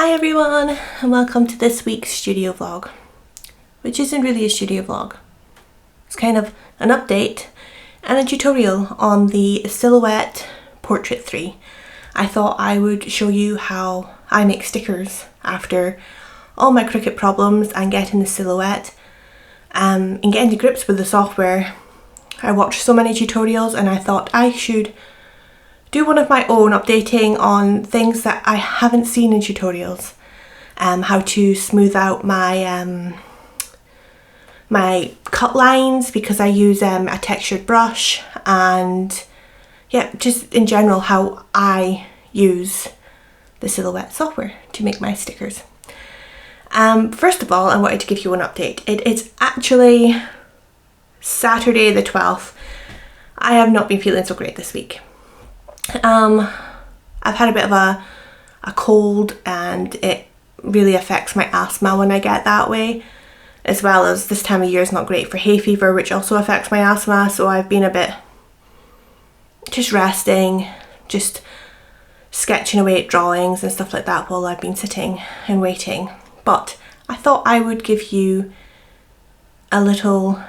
Hi everyone, and welcome to this week's studio vlog, which isn't really a studio vlog. It's kind of an update and a tutorial on the Silhouette Portrait 3. I thought I would show you how I make stickers after all my Cricut problems and getting the Silhouette and getting to grips with the software. I watched so many tutorials and I thought I should do one of my own, updating on things that I haven't seen in tutorials. How to smooth out my my cut lines because I use a textured brush, and yeah, just in general how I use the Silhouette software to make my stickers. First of all, I wanted to give you an update. It is actually Saturday the 12th. I have not been feeling so great this week. I've had a bit of a cold, and it really affects my asthma when I get that way, as well as this time of year is not great for hay fever, which also affects my asthma. So I've been a bit just resting, just sketching away at drawings and stuff like that while I've been sitting and waiting. But I thought I would give you a little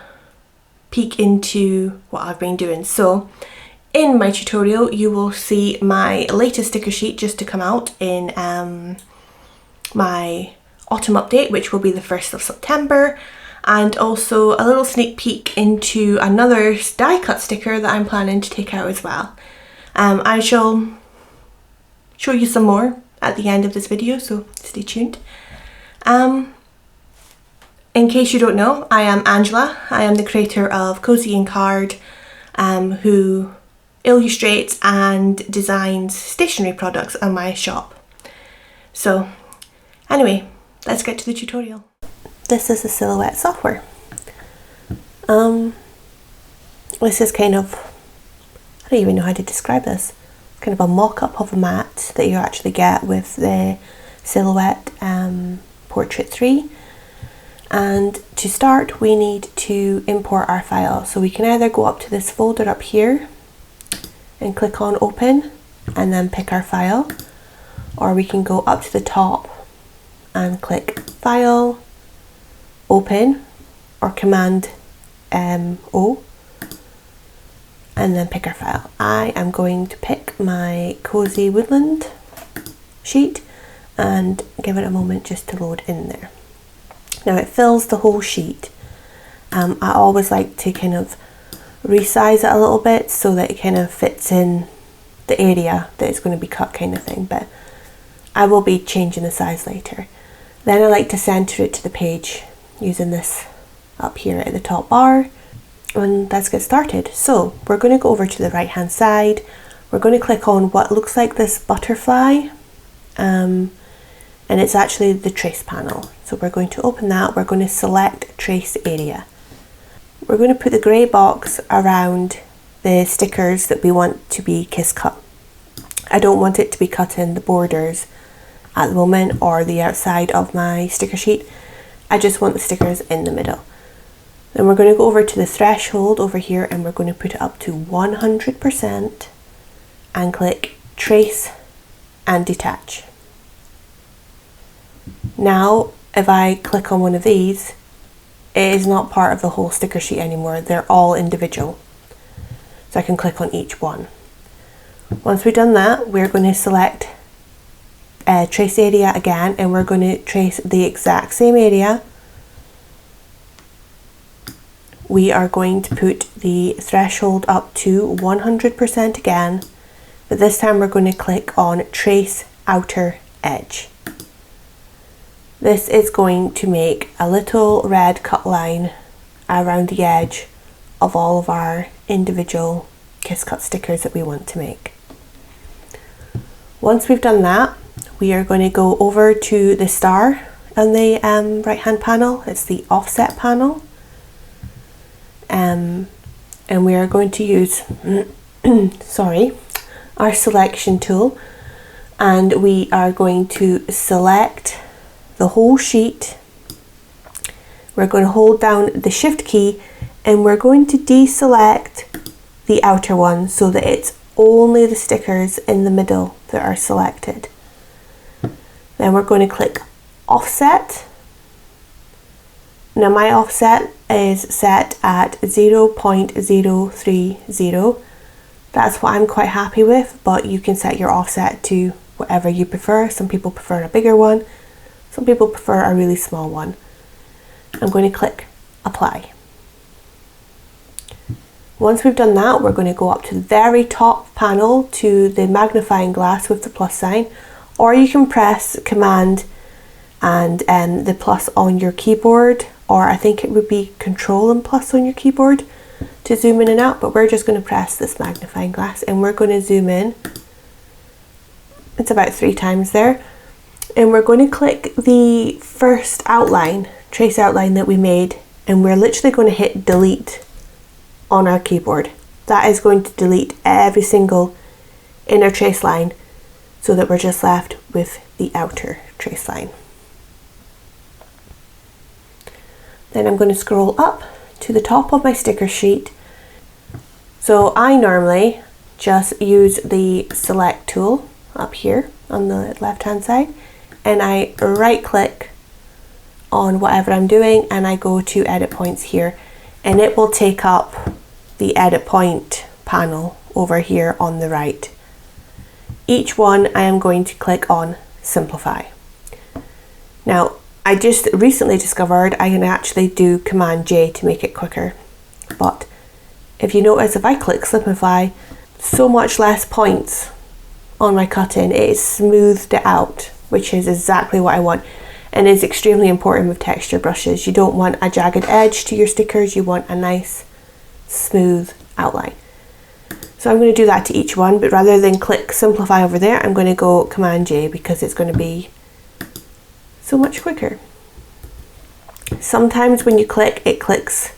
peek into what I've been doing. So in my tutorial you will see my latest sticker sheet just to come out in my autumn update, which will be the 1st of September, and also a little sneak peek into another die cut sticker that I'm planning to take out as well. I shall show you some more at the end of this video, so stay tuned. In case you don't know, I am Angela. I am the creator of Cozy and Card, who illustrates and designs stationery products on my shop. So anyway, let's get to the tutorial. This is the Silhouette software. This is kind of, I don't even know how to describe this, kind of a mock-up of a mat that you actually get with the Silhouette Portrait 3. And to start, we need to import our file. So we can either go up to this folder up here and click on open and then pick our file, or we can go up to the top and click file, open, or command O, and then pick our file. I am going to pick my Cozy Woodland sheet and give it a moment just to load in there. Now it fills the whole sheet. I always like to kind of resize it a little bit so that it kind of fits in the area that it's going to be cut, kind of thing, but I will be changing the size later. Then I like to center it to the page using this up here at the top bar, and let's get started. So we're going to go over to the right hand side. We're going to click on what looks like this butterfly, and it's actually the trace panel. So we're going to open that. We're going to select trace area. We're going to put the grey box around the stickers that we want to be kiss cut. I don't want it to be cut in the borders at the moment or the outside of my sticker sheet. I just want the stickers in the middle. Then we're going to go over to the threshold over here, and we're going to put it up to 100% and click trace and detach. Now if I click on one of these, it is not part of the whole sticker sheet anymore. They're all individual. So I can click on each one. Once we've done that, we're going to select trace area again, and we're going to trace the exact same area. We are going to put the threshold up to 100% again, but this time we're going to click on trace outer edge. This is going to make a little red cut line around the edge of all of our individual kiss cut stickers that we want to make. Once we've done that, we are going to go over to the star on the right hand panel. It's the offset panel, and we are going to use our selection tool, and we are going to select the whole sheet. We're going to hold down the shift key, and we're going to deselect the outer one so that it's only the stickers in the middle that are selected. Then we're going to click offset. Now my offset is set at 0.030. That's what I'm quite happy with, but you can set your offset to whatever you prefer. Some people prefer a bigger one, some people prefer a really small one. I'm going to click apply. Once we've done that, we're going to go up to the very top panel to the magnifying glass with the plus sign, or you can press Command and the plus on your keyboard, or I think it would be Control and plus on your keyboard to zoom in and out, but we're just going to press this magnifying glass and we're going to zoom in. It's about 3 times there, and we're going to click the first outline, trace outline that we made, and we're literally going to hit delete on our keyboard. That is going to delete every single inner trace line so that we're just left with the outer trace line. Then I'm going to scroll up to the top of my sticker sheet. So I normally just use the select tool up here on the left hand side, and I right click on whatever I'm doing and I go to edit points here, and it will take up the edit point panel over here on the right. Each one I am going to click on simplify. Now I just recently discovered I can actually do Command J to make it quicker, but if you notice, if I click simplify, so much less points on my cutting, it is smoothed it out, which is exactly what I want, and is extremely important with texture brushes. You don't want a jagged edge to your stickers, you want a nice smooth outline. So I'm going to do that to each one, but rather than click simplify over there, I'm going to go Command J because it's going to be so much quicker. Sometimes when you click, it clicks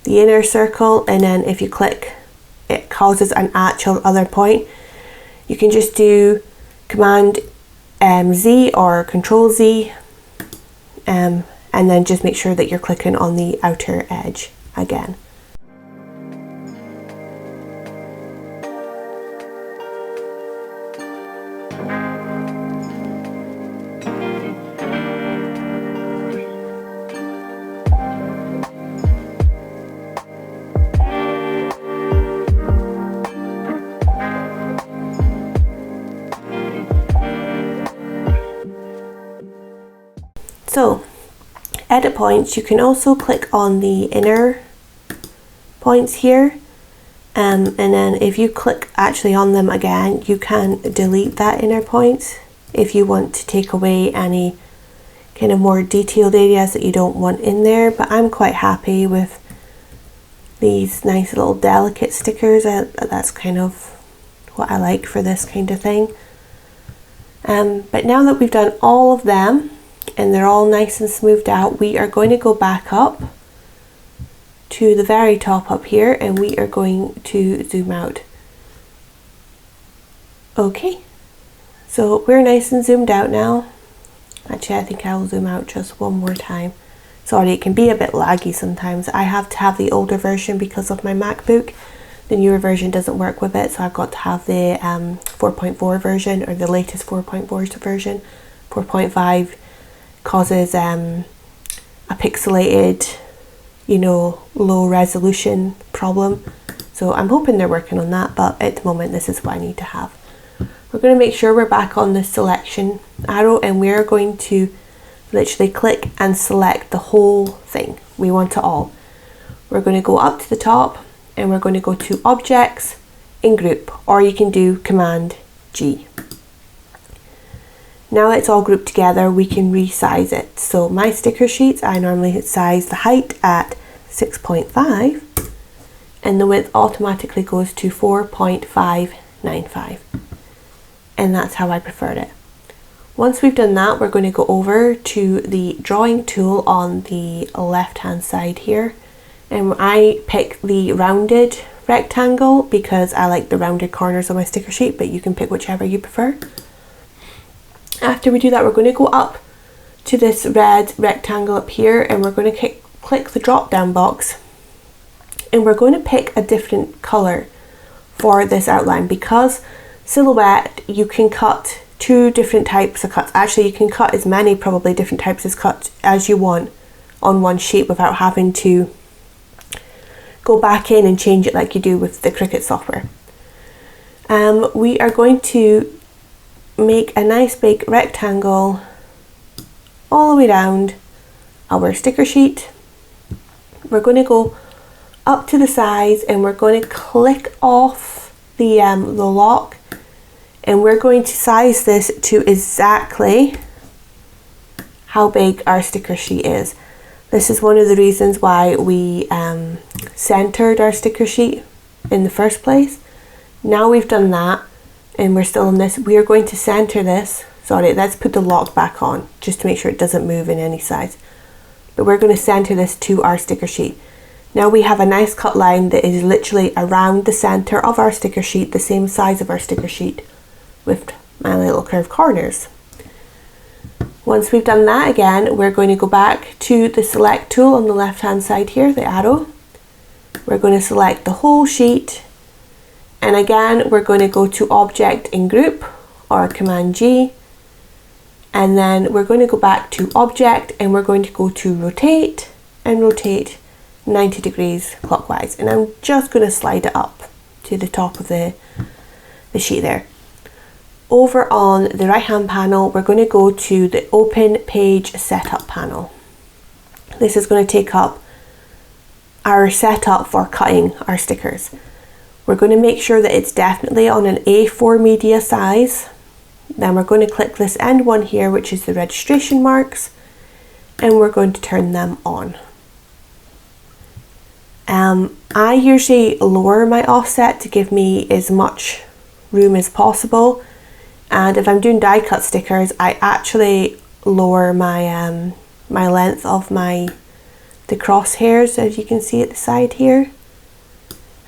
the inner circle, and then if you click, it causes an actual other point. You can just do Command Z or Control Z, and then just make sure that you're clicking on the outer edge again. So, edit points, you can also click on the inner points here, and then if you click actually on them again, you can delete that inner point if you want to take away any kind of more detailed areas that you don't want in there. But I'm quite happy with these nice little delicate stickers. That's kind of what I like for this kind of thing. But now that we've done all of them, and they're all nice and smoothed out, we are going to go back up to the very top up here, and we are going to zoom out. Okay, so we're nice and zoomed out now. Actually, I think I'll zoom out just one more time. Sorry, it can be a bit laggy sometimes. I have to have the older version because of my MacBook. The newer version doesn't work with it, so I've got to have the 4.4 version, or the latest 4.4 version. 4.5 causes a pixelated, low resolution problem. So I'm hoping they're working on that, but at the moment this is what I need to have. We're going to make sure we're back on the selection arrow, and we're going to literally click and select the whole thing. We want it all. We're going to go up to the top and we're going to go to Objects in Group, or you can do Command G. Now it's all grouped together, we can resize it. So my sticker sheets, I normally size the height at 6.5 and the width automatically goes to 4.595. And that's how I preferred it. Once we've done that, we're going to go over to the drawing tool on the left hand side here. And I pick the rounded rectangle because I like the rounded corners on my sticker sheet, but you can pick whichever you prefer. After we do that, we're going to go up to this red rectangle up here, and we're going to click the drop down box, and we're going to pick a different color for this outline. Because silhouette, you can cut 2 different types of cuts. Actually, you can cut as many probably different types of cuts as you want on one sheet without having to go back in and change it like you do with the Cricut software. We are going to make a nice big rectangle all the way around our sticker sheet. We're going to go up to the sides and we're going to click off the lock, and we're going to size this to exactly how big our sticker sheet is. This is one of the reasons why we centered our sticker sheet in the first place. Now we've done that and we're still on this, we are going to center this. Sorry, let's put the lock back on just to make sure it doesn't move in any size. But we're going to center this to our sticker sheet. Now we have a nice cut line that is literally around the center of our sticker sheet, the same size of our sticker sheet, with my little curved corners. Once we've done that, again, we're going to go back to the select tool on the left hand side here, the arrow. We're going to select the whole sheet, and again we're going to go to Object in Group or Command G, and then we're going to go back to Object and we're going to go to Rotate and rotate 90 degrees clockwise, and I'm just going to slide it up to the top of the sheet there. Over on the right hand panel, we're going to go to the Open Page Setup panel. This is going to take up our setup for cutting our stickers. We're going to make sure that it's definitely on an A4 media size. Then we're going to click this end one here, which is the registration marks, and we're going to turn them on. I usually lower my offset to give me as much room as possible, and if I'm doing die cut stickers, I actually lower my my length of the crosshairs, as you can see at the side here.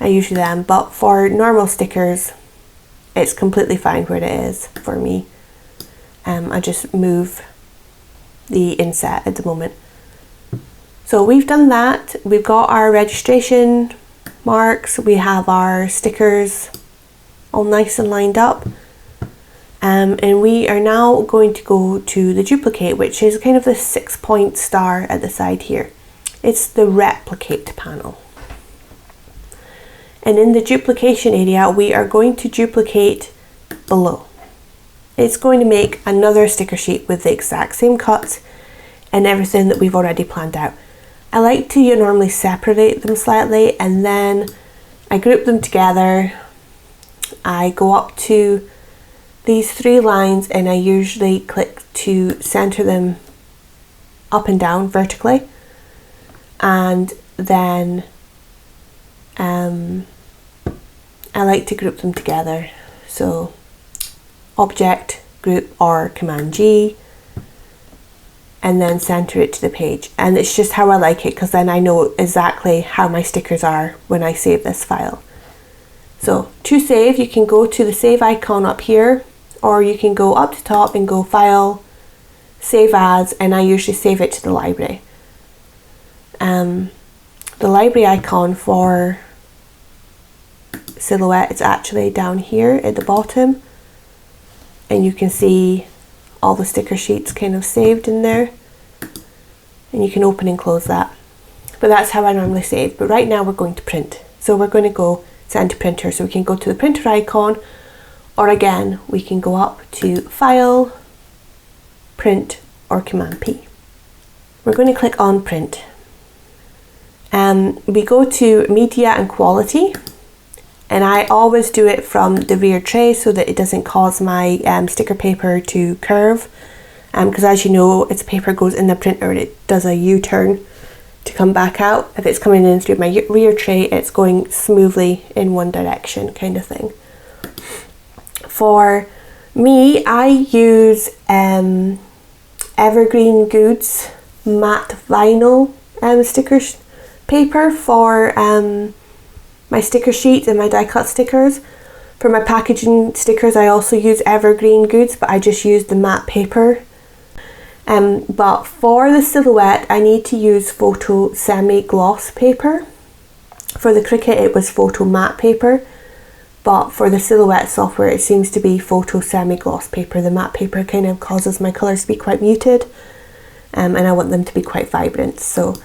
I usually am, but for normal stickers it's completely fine where it is for me. I just move the inset at the moment. So we've done that, we've got our registration marks, we have our stickers all nice and lined up, and we are now going to go to the duplicate, which is kind of the 6-point star at the side here. It's the replicate panel. And in the duplication area, we are going to duplicate below. It's going to make another sticker sheet with the exact same cuts and everything that we've already planned out. I like to normally separate them slightly, and then I group them together. I go up to these 3 lines and I usually click to center them up and down vertically, and then I like to group them together. So Object, Group or Command G, and then center it to the page. And it's just how I like it, because then I know exactly how my stickers are when I save this file. So to save, you can go to the save icon up here, or you can go up to top and go File, Save As, and I usually save it to the library. The library icon for Silhouette is actually down here at the bottom, and you can see all the sticker sheets kind of saved in there, and you can open and close that. But that's how I normally save. But right now we're going to print, so we're going to go send to printer. So we can go to the printer icon, or again we can go up to File, Print or Command P. We're going to click on Print. We go to Media and Quality, and I always do it from the rear tray so that it doesn't cause my sticker paper to curve, because as you know, its paper goes in the printer and it does a U-turn to come back out. If it's coming in through my rear tray, it's going smoothly in one direction kind of thing. For me, I use Evergreen Goods matte vinyl stickers paper for my sticker sheets and my die cut stickers. For my packaging stickers, I also use Evergreen Goods, but I just use the matte paper. But for the Silhouette, I need to use Photo Semi Gloss paper. For the Cricut, it was Photo Matte paper. but for the Silhouette software it seems to be photo semi-gloss paper. The matte paper kind of causes my colours to be quite muted, and I want them to be quite vibrant. So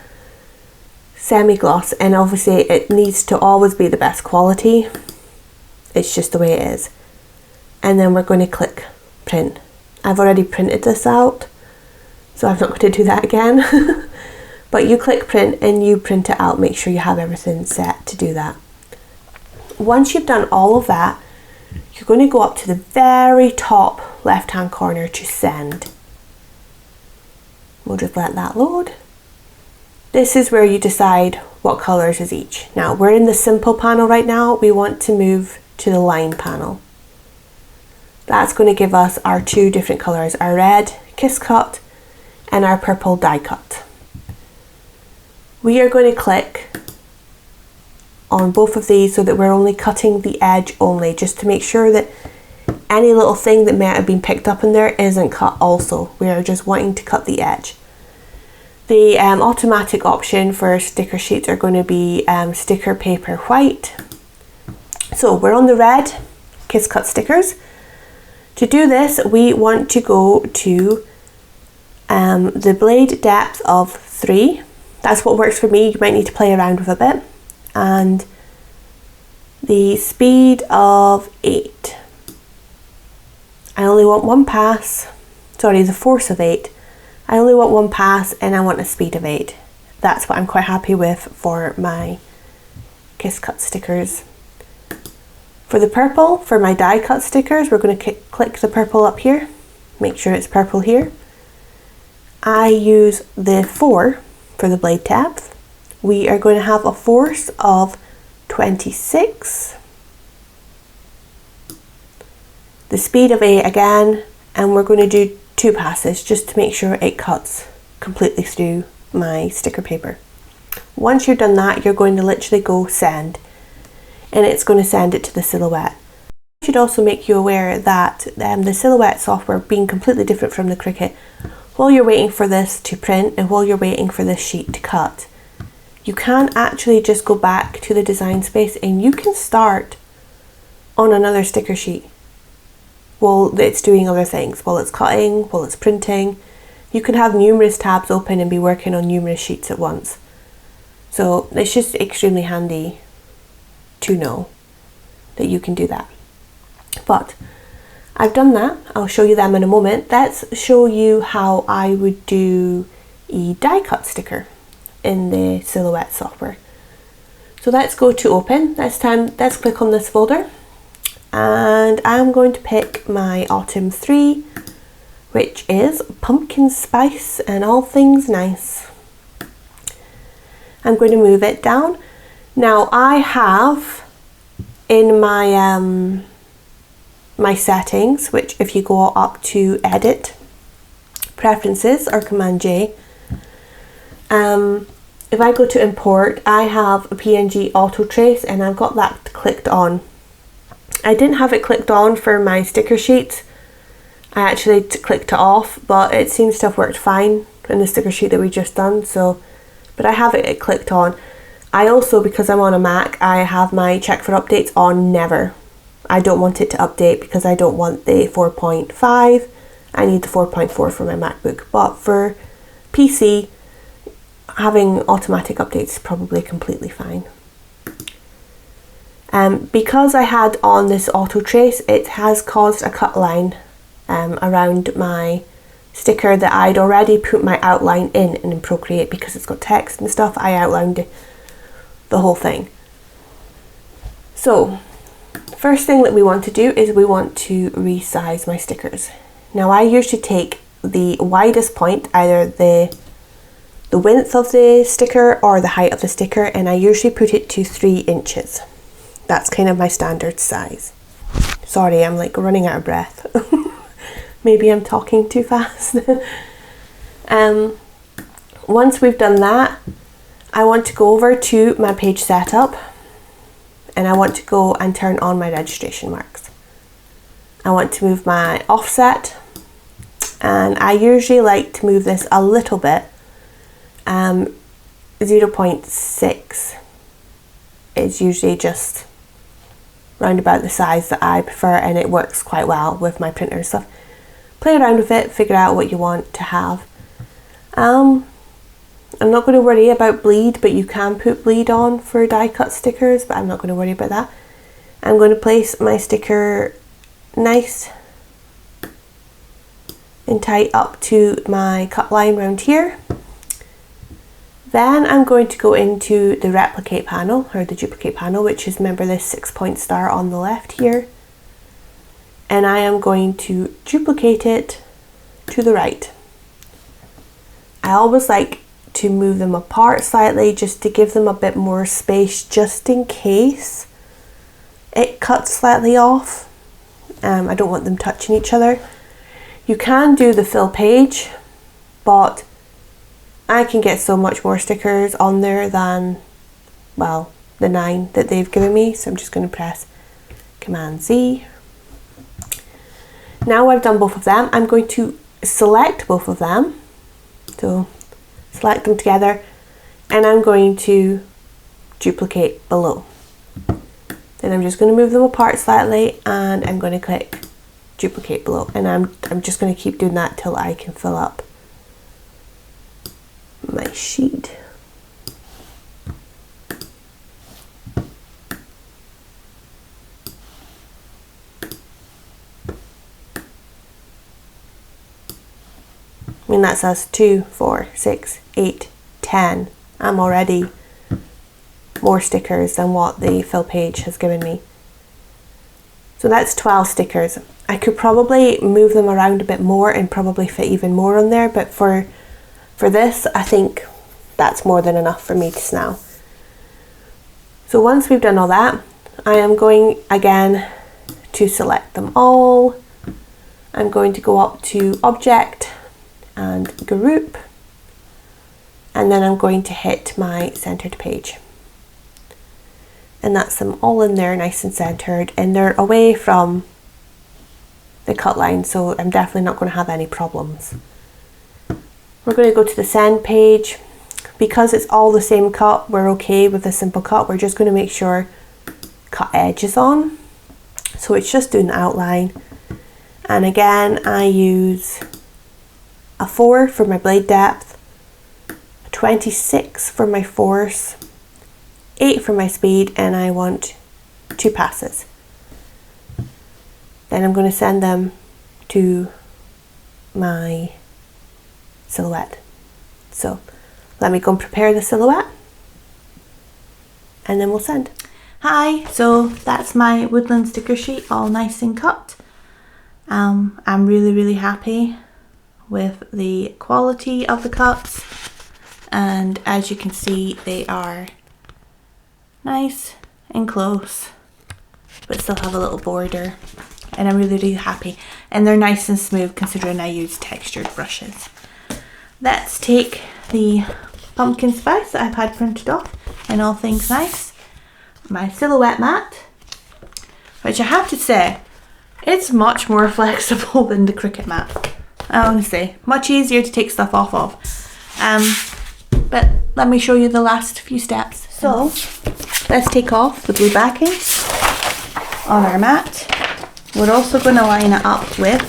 semi-gloss, and obviously it needs to always be the best quality. It's just the way it is. And then we're going to click print. I've already printed this out, so I'm not going to do that again. But you click print and you print it out. Make sure you have everything set to do that. Once you've done all of that, you're going to go up to the very top left hand corner to send. We'll just let that load. This is where you decide what colours is each. Now we're in the simple panel right now. We want to move to the line panel. That's going to give us our two different colours, our red kiss cut and our purple die cut. We are going to click on both of these so that we're only cutting the edge only, just to make sure that any little thing that might have been picked up in there isn't cut also. We are just wanting to cut the edge. The automatic option for sticker sheets are going to be sticker paper white. So we're on the red kiss cut stickers. To do this, we want to go to the blade depth of 3. That's what works for me. You might need to play around with a bit. And the speed of 8. I only want one pass. Sorry, the force of 8. I only want one pass and I want a speed of 8. That's what I'm quite happy with for my kiss cut stickers. For the purple, for my die cut stickers, we're going to click the purple up here. Make sure it's purple here. I use the 4 for the blade depth. We are going to have a force of 26. The speed of 8 again, and we're going to do 2 passes just to make sure it cuts completely through my sticker paper. Once you've done that, you're going to literally go send, and it's going to send it to the Silhouette. I should also make you aware that the Silhouette software being completely different from the Cricut, while you're waiting for this to print and while you're waiting for this sheet to cut, you can actually just go back to the design space and you can start on another sticker sheet while it's doing other things, while it's cutting, while it's printing. You can have numerous tabs open and be working on numerous sheets at once. So it's just extremely handy to know that you can do that. But I've done that. I'll show you them in a moment. Let's show you how I would do a die cut sticker in the Silhouette software. So let's go to open. Let's click on this folder, and I'm going to pick my Autumn 3, which is pumpkin spice and all things nice. I'm going to move it down. Now I have in my my settings, which if you go up to edit, preferences or Command J, if I go to import, I have a PNG auto trace and I've got that clicked on. I didn't have it clicked on for my sticker sheet. I actually clicked it off, but it seems to have worked fine in the sticker sheet that we just done. So, but I have it clicked on. I also, because I'm on a Mac, I have my check for updates on never. I don't want it to update because I don't want the 4.5. I need the 4.4 for my MacBook. But for PC, having automatic updates is probably completely fine. Because I had on this auto trace, it has caused a cut line around my sticker that I'd already put my outline in Procreate. Because it's got text and stuff, I outlined the whole thing. So first thing that we want to do is we want to resize my stickers. Now I usually take the widest point, either the width of the sticker or the height of the sticker, and I usually put it to 3 inches. That's kind of my standard size. Sorry, I'm like running out of breath. Maybe I'm talking too fast. Once we've done that, I want to go over to my page setup and I want to go and turn on my registration marks. I want to move my offset, and I usually like to move this a little bit. 0.6 is usually just round about the size that I prefer, and it works quite well with my printer and stuff. Play around with it, figure out what you want to have. I'm not going to worry about bleed, but you can put bleed on for die cut stickers, but I'm not going to worry about that. I'm going to place my sticker nice and tight up to my cut line round here. Then I'm going to go into the replicate panel, or the duplicate panel, which is, remember, this 6-point star on the left here. And I am going to duplicate it to the right. I always like to move them apart slightly just to give them a bit more space, just in case it cuts slightly off. I don't want them touching each other. You can do the fill page, but I can get so much more stickers on there than, well, the 9 that they've given me. So I'm just going to press Command Z. Now I've done both of them, I'm going to select both of them. So select them together, and I'm going to duplicate below. Then I'm just going to move them apart slightly, and I'm going to click duplicate below, and I'm just going to keep doing that till I can fill up my sheet. I mean, that says 2, 4, 6, 8, 10. I'm already more stickers than what the fill page has given me. So that's 12 stickers. I could probably move them around a bit more and probably fit even more on there, but for this, I think that's more than enough for me just now. So once we've done all that, I am going again to select them all. I'm going to go up to Object and Group, and then I'm going to hit my centered page. And that's them all in there nice and centered, and they're away from the cut line, so I'm definitely not going to have any problems. We're going to go to the send page. Because it's all the same cut, we're okay with a simple cut. We're just going to make sure cut edge is on. So it's just doing the outline. And again, I use a 4 for my blade depth, a 26 for my force, 8 for my speed, and I want 2 passes. Then I'm going to send them to my silhouette. So let me go and prepare the silhouette, and then we'll send. Hi, so that's my woodland sticker sheet all nice and cut. I'm really happy with the quality of the cuts, and as you can see, they are nice and close but still have a little border, and I'm really happy, and they're nice and smooth considering I use textured brushes. Let's take the pumpkin spice that I've had printed off and all things nice, my silhouette mat, which I have to say, it's much more flexible than the Cricut mat. Honestly, much easier to take stuff off of. But let me show you the last few steps. So let's take off the blue backing on our mat. We're also going to line it up with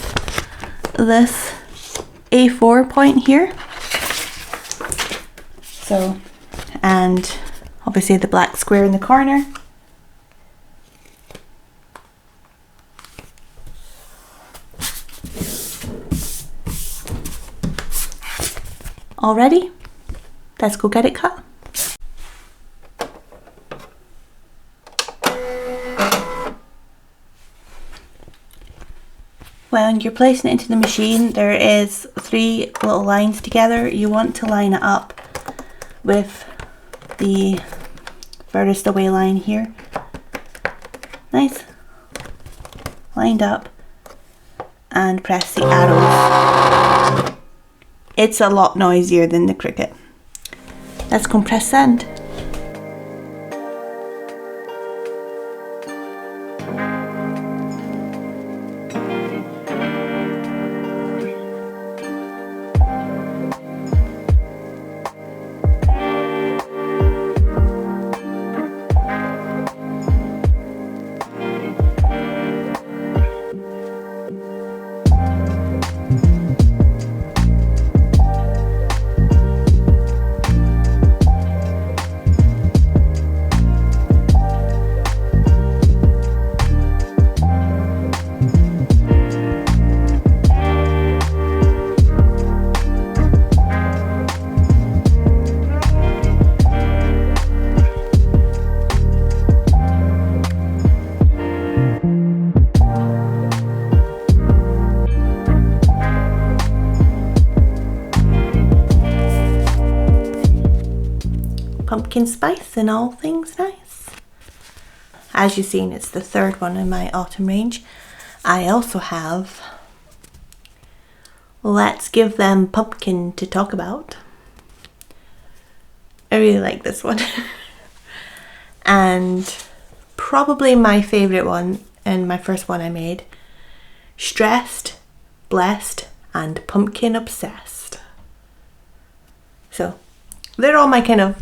this A4 point here. So, and obviously the black square in the corner. All ready? Let's go get it cut. When you're placing it into the machine, there is 3 little lines together. You want to line it up with the furthest away line here. Nice. Lined up. And press the arrows. It's a lot noisier than the Cricut. Let's go and press send. pumpkin spice and all things nice. As you've seen, it's the third one in my autumn range. I also have Let's Give Them Pumpkin to Talk About. I really like this one. And probably my favourite one, and my first one I made, Stressed, Blessed and Pumpkin Obsessed. So they're all my kind of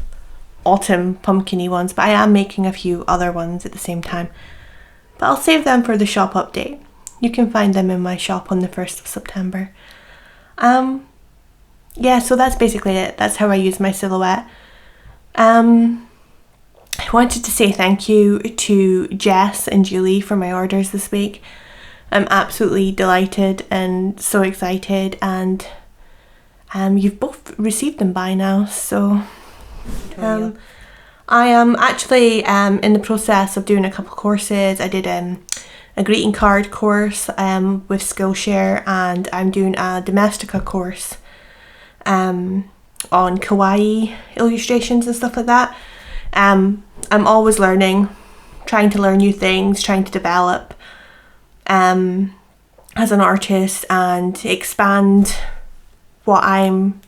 autumn pumpkin-y ones, but I am making a few other ones at the same time. But I'll save them for the shop update. You can find them in my shop on the 1st of September. Yeah, so that's basically it. That's how I use my silhouette. I wanted to say thank you to Jess and Julie for my orders this week. I'm absolutely delighted and so excited, and you've both received them by now, so I am actually in the process of doing a couple courses. I did a greeting card course with Skillshare, and I'm doing a Domestika course on kawaii illustrations and stuff like that. I'm always learning, trying to learn new things, trying to develop as an artist and expand what I'm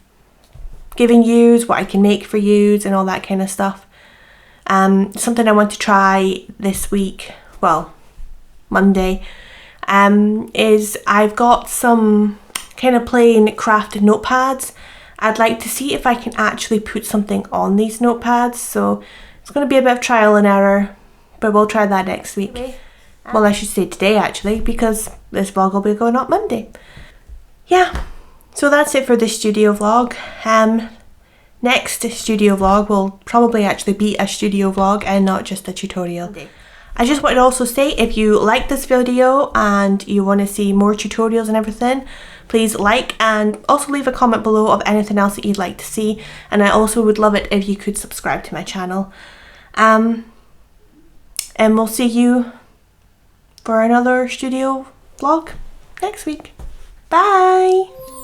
giving yous, what I can make for yous and all that kind of stuff. Something I want to try this week, well, Monday, is I've got some kind of plain crafted notepads. I'd like to see if I can actually put something on these notepads, so it's going to be a bit of trial and error, but we'll try that next week. Well, I should say today actually, because this vlog will be going up Monday. Yeah, so that's it for this studio vlog. Next studio vlog will probably actually be a studio vlog and not just a tutorial. I just wanted to also say, if you like this video and you want to see more tutorials and everything, please like and also leave a comment below of anything else that you'd like to see. And I also would love it if you could subscribe to my channel. And we'll see you for another studio vlog next week. Bye!